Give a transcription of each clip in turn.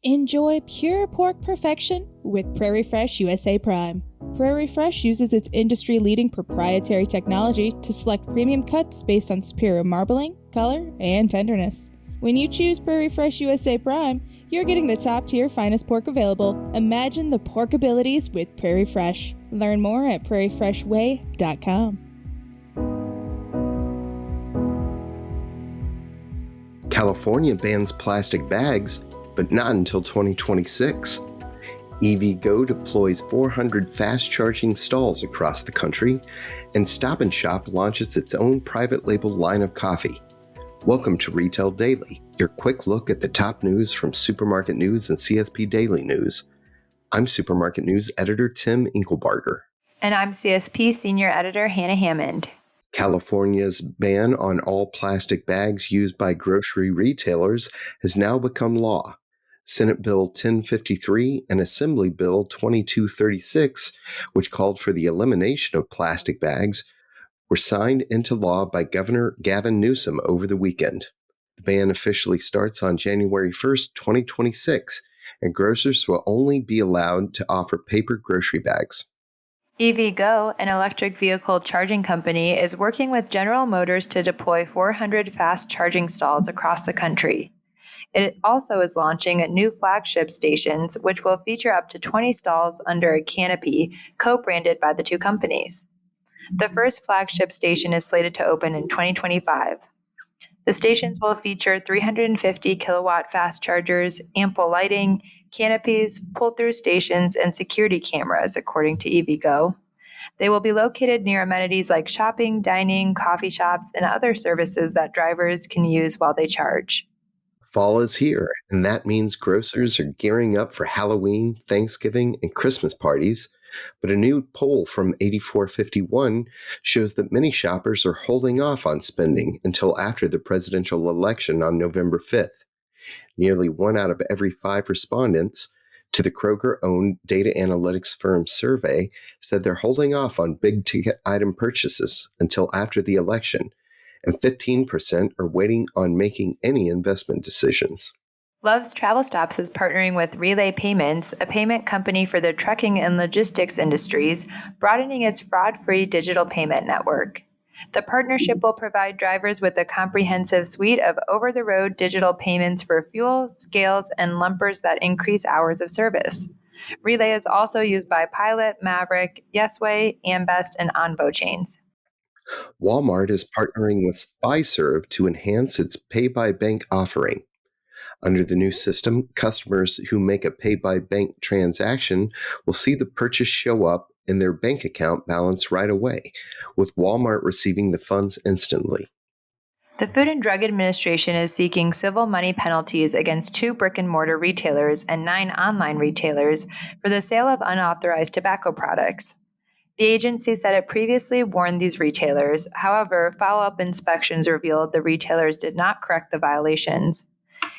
Enjoy pure pork perfection with Prairie Fresh USA Prime. Prairie Fresh uses its industry-leading proprietary technology to select premium cuts based on superior marbling, color, and tenderness. When you choose Prairie Fresh USA Prime, you're getting the top-tier finest pork available. Imagine the pork abilities with Prairie Fresh. Learn more at prairiefreshway.com. California bans plastic bags, but not until 2026. Evgo deploys 400 fast-charging stalls across the country, and Stop & Shop launches its own private label line of coffee. Welcome to Retail Daily, your quick look at the top news from Supermarket News and CSP Daily News. I'm Supermarket News Editor Tim Inkelbarger. And I'm CSP Senior Editor Hannah Hammond. California's ban on all plastic bags used by grocery retailers has now become law. Senate Bill 1053 and Assembly Bill 2236, which called for the elimination of plastic bags, were signed into law by Governor Gavin Newsom over the weekend. The ban officially starts on January 1st, 2026, and grocers will only be allowed to offer paper grocery bags. Evgo, an electric vehicle charging company, is working with General Motors to deploy 400 fast charging stalls across the country. It also is launching new flagship stations, which will feature up to 20 stalls under a canopy co-branded by the two companies. The first flagship station is slated to open in 2025. The stations will feature 350 kilowatt fast chargers, ample lighting, canopies, pull-through stations, and security cameras, according to Evgo. They will be located near amenities like shopping, dining, coffee shops, and other services that drivers can use while they charge. Fall is here, and that means grocers are gearing up for Halloween, Thanksgiving, and Christmas parties. But a new poll from 8451 shows that many shoppers are holding off on spending until after the presidential election on November 5th. Nearly 1 out of every 5 respondents to the Kroger-owned data analytics firm survey said they're holding off on big-ticket item purchases until after the election, and 15% are waiting on making any investment decisions. Love's Travel Stops is partnering with Relay Payments, a payment company for the trucking and logistics industries, broadening its fraud-free digital payment network. The partnership will provide drivers with a comprehensive suite of over-the-road digital payments for fuel, scales, and lumpers that increase hours of service. Relay is also used by Pilot, Maverick, Yesway, Ambest, and Envo chains. Walmart is partnering with Fiserv to enhance its pay-by-bank offering. Under the new system, customers who make a pay-by-bank transaction will see the purchase show up in their bank account balance right away, with Walmart receiving the funds instantly. The Food and Drug Administration is seeking civil money penalties against 2 brick-and-mortar retailers and 9 online retailers for the sale of unauthorized tobacco products. The agency said it previously warned these retailers. However, follow-up inspections revealed the retailers did not correct the violations.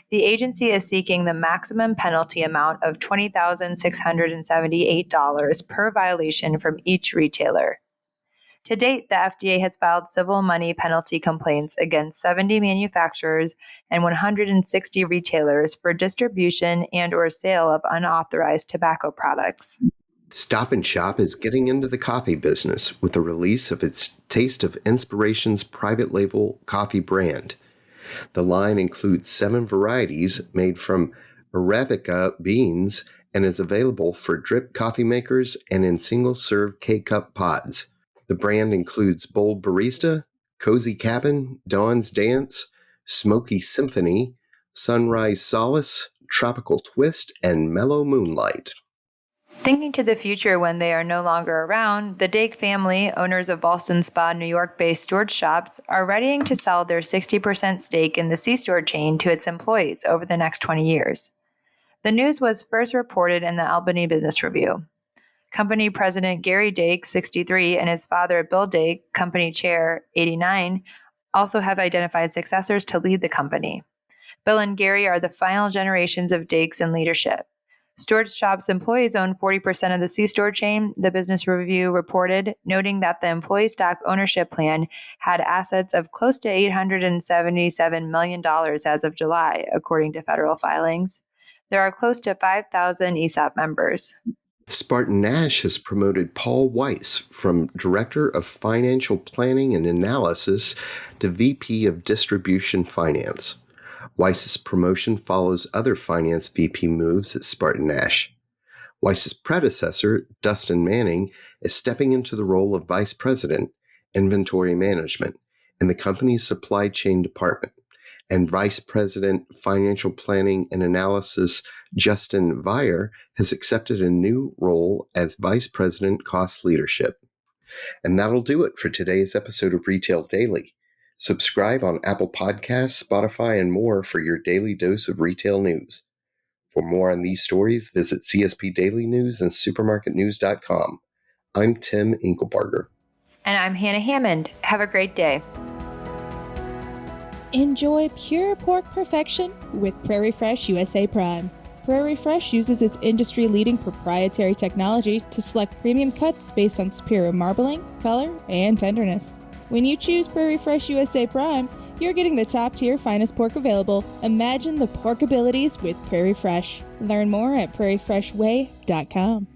The agency is seeking the maximum penalty amount of $20,678 per violation from each retailer. To date, the FDA has filed civil money penalty complaints against 70 manufacturers and 160 retailers for distribution and/or sale of unauthorized tobacco products. Stop & Shop is getting into the coffee business with the release of its Taste of Inspiration's private label coffee brand. The line includes 7 varieties made from Arabica beans and is available for drip coffee makers and in single-serve K-cup pods. The brand includes Bold Barista, Cozy Cabin, Dawn's Dance, Smoky Symphony, Sunrise Solace, Tropical Twist, and Mellow Moonlight. Thinking to the future when they are no longer around, the Dake family, owners of Boston Spa New York-based storage shops, are readying to sell their 60% stake in the C-store chain to its employees over the next 20 years. The news was first reported in the Albany Business Review. Company president Gary Dake, 63, and his father Bill Dake, company chair, 89, also have identified successors to lead the company. Bill and Gary are the final generations of Dakes in leadership. Storage Shop's employees own 40% of the C-store chain, the Business Review reported, noting that the employee stock ownership plan had assets of close to $877 million as of July, according to federal filings. There are close to 5,000 ESOP members. Spartan-Nash has promoted Paul Weiss from Director of Financial Planning and Analysis to VP of Distribution Finance. Weiss's promotion follows other finance VP moves at Spartan-Nash. Weiss's predecessor, Dustin Manning, is stepping into the role of Vice President, Inventory Management, in the company's supply chain department, and Vice President, Financial Planning and Analysis, Justin Vire, has accepted a new role as Vice President, Cost Leadership. And that'll do it for today's episode of Retail Daily. Subscribe on Apple Podcasts, Spotify, and more for your daily dose of retail news. For more on these stories, visit CSP Daily News and supermarketnews.com. I'm Tim Inkelbarger. And I'm Hannah Hammond. Have a great day. Enjoy pure pork perfection with Prairie Fresh USA Prime. Prairie Fresh uses its industry-leading proprietary technology to select premium cuts based on superior marbling, color, and tenderness. When you choose Prairie Fresh USA Prime, you're getting the top-tier finest pork available. Imagine the pork abilities with Prairie Fresh. Learn more at prairiefreshway.com.